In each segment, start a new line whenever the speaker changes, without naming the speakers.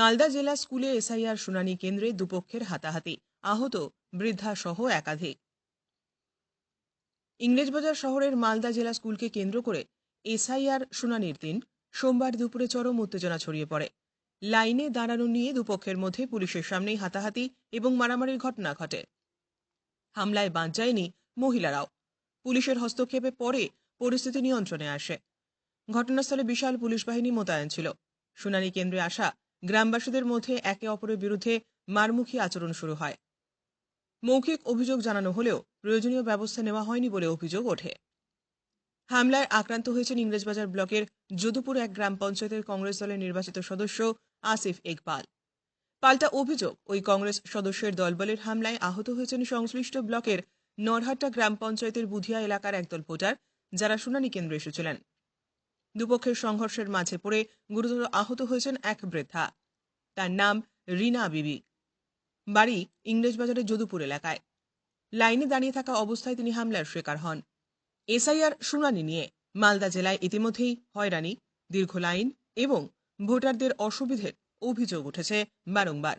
মালদা জেলা স্কুলে এসআইআর শুনানি কেন্দ্রে দুপক্ষের হাতাহাতি, আহত বৃদ্ধা সহ একাধিক। ইংরেজবাজার শহরের মালদা জেলা স্কুলকে কেন্দ্র করে এসআইআর শুনানির দিন সোমবার দুপুরে চরম উত্তেজনা ছড়িয়ে পড়ে। লাইনে দাঁড়ানো নিয়ে দুপক্ষের মধ্যে পুলিশের সামনেই হাতাহাতি এবং মারামারির ঘটনা ঘটে। হামলায় বাদ যায়নি মহিলারাও। পুলিশের হস্তক্ষেপে পরে পরিস্থিতি নিয়ন্ত্রণে আসে। ঘটনাস্থলে বিশাল পুলিশ বাহিনী মোতায়েন ছিল। শুনানি কেন্দ্রে আসা গ্রামবাসীদের মধ্যে একে অপরের বিরুদ্ধে মারমুখী আচরণ শুরু হয়। মৌখিক অভিযোগ জানানো হলেও প্রয়োজনীয় ব্যবস্থা নেওয়া হয়নি বলে অভিযোগ ওঠে। হামলায় আক্রান্ত হয়েছেন ইংরেজবাজার ব্লকের যদুপুর এক গ্রাম পঞ্চায়েতের কংগ্রেস দলের নির্বাচিত সদস্য আসিফ ইকবাল। পাল্টা অভিযোগ, ওই কংগ্রেস সদস্যের দলবলের হামলায় আহত হয়েছেন সংশ্লিষ্ট ব্লকের নরহাট্টা গ্রাম পঞ্চায়েতের বুধিয়া এলাকার একদল ভোটার, যারা শুনানি কেন্দ্রে এসেছিলেন। দুপক্ষের সংঘর্ষের মাঝে পড়ে গুরুতর আহত হয়েছেন এক বৃদ্ধা। তার নাম রিনা বিবি, বাড়ি ইংরেজবাজারের যদুপুর এলাকায়। লাইনে দাঁড়িয়ে থাকা অবস্থায় তিনি হামলার শিকার হন। এসআইআর শুনানি নিয়ে মালদা জেলায় ইতিমধ্যেই হয়রানি, দীর্ঘ লাইন এবং ভোটারদের অসুবিধের অভিযোগ উঠেছে বারংবার।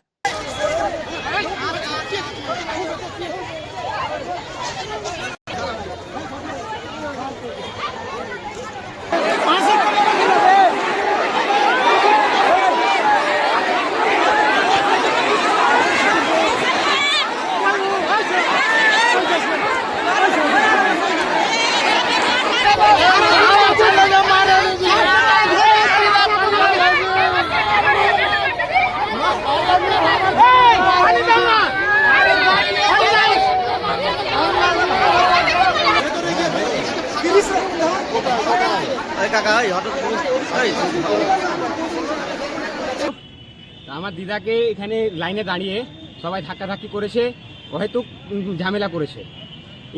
আমার দিদাকে এখানে লাইনে দাঁড়িয়ে সবাই ধাক্কাধাক্কি করেছে, হয়তো ঝামেলা করেছে।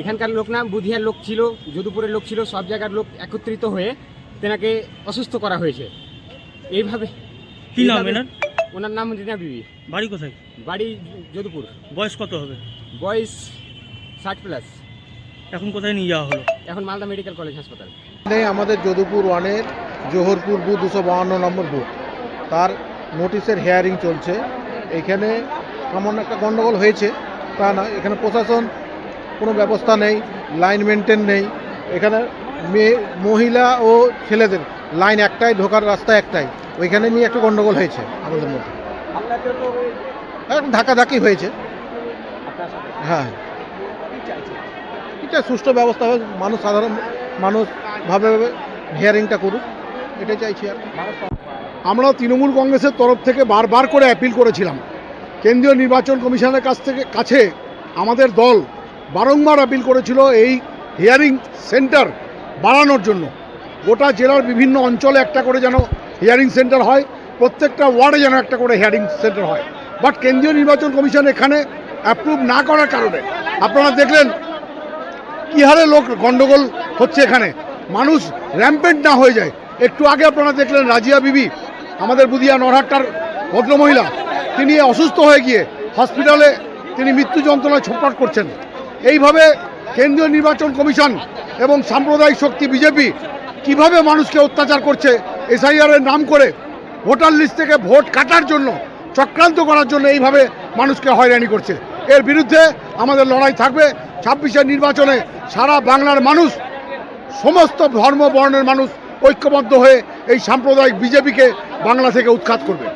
এখানকার লোক না, বুধিয়ার লোক ছিল, যদুপুরের লোক ছিল, সব জায়গার লোক একত্রিত হয়ে তেনাকে অসুস্থ করা হয়েছে। এইভাবে
কি নাম এনার?
ওনার নাম রিনা বিবি।
বাড়ি কোথায়?
বাড়ি যদুপুর।
বয়স কত হবে?
বয়স 60+।
এখন কোথায় নিয়ে যাওয়া হলো?
এখন মালদা মেডিকেল কলেজ হাসপাতাল।
আমাদের যদুপুর ওয়ানের জোহরপুর বুথ 252 নম্বর বুথ, তার নোটিশের হিয়ারিং চলছে। এখানে এমন একটা গণ্ডগোল হয়েছে তা না, এখানে প্রশাসন কোনো ব্যবস্থা নেই, লাইন মেনটেন নেই। এখানে মহিলা ও ছেলেদের লাইন একটাই, ঢোকার রাস্তা একটাই, ওইখানে নিয়ে একটা গণ্ডগোল হয়েছে আমাদের মধ্যে, ধাক্কাধাক্কি হয়েছে। হ্যাঁ, এটা সুষ্ঠু ব্যবস্থা হয়, মানুষ সাধারণ মানুষ ভাবে হিয়ারিংটা করুক, এটাই চাইছি। আর
আমরা তৃণমূল কংগ্রেসের তরফ থেকে বারবার করে অ্যাপিল করেছিলাম কেন্দ্রীয় নির্বাচন কমিশনের কাছে আমাদের দল বারংবার অ্যাপিল করেছিল এই হিয়ারিং সেন্টার বাড়ানোর জন্য। গোটা জেলার বিভিন্ন অঞ্চলে একটা করে যেন হিয়ারিং সেন্টার হয়, প্রত্যেকটা ওয়ার্ডে যেন একটা করে হিয়ারিং সেন্টার হয়। বাট কেন্দ্রীয় নির্বাচন কমিশন এখানে অ্যাপ্রুভ না করার কারণে আপনারা দেখলেন কী হারে লোক গণ্ডগোল হচ্ছে, এখানে মানুষ র্যাম্পেন্ট না হয়ে যায়। একটু আগে আপনারা দেখলেন রাজিয়া বিবি, আমাদের বুধিয়া নরহাট্টার ভদ্রমহিলা, তিনি অসুস্থ হয়ে গিয়ে হসপিটালে তিনি মৃত্যু যন্ত্রণায় ছটফট করছেন। এইভাবে কেন্দ্রীয় নির্বাচন কমিশন এবং সাম্প্রদায়িক শক্তি বিজেপি কিভাবে মানুষকে অত্যাচার করছে, এসআইআরের নাম করে ভোটার লিস্ট থেকে ভোট কাটার জন্য, চক্রান্ত করার জন্য এইভাবে মানুষকে হয়রানি করছে। এর বিরুদ্ধে আমাদের লড়াই থাকবে। 26-এর নির্বাচনে সারা বাংলার মানুষ, সমস্ত ধর্ম বর্ণের মানুষ ঐক্যবদ্ধ হয়ে এই সাম্প্রদায়িক বিজেপিকে বাংলা থেকে উৎখাত করবে।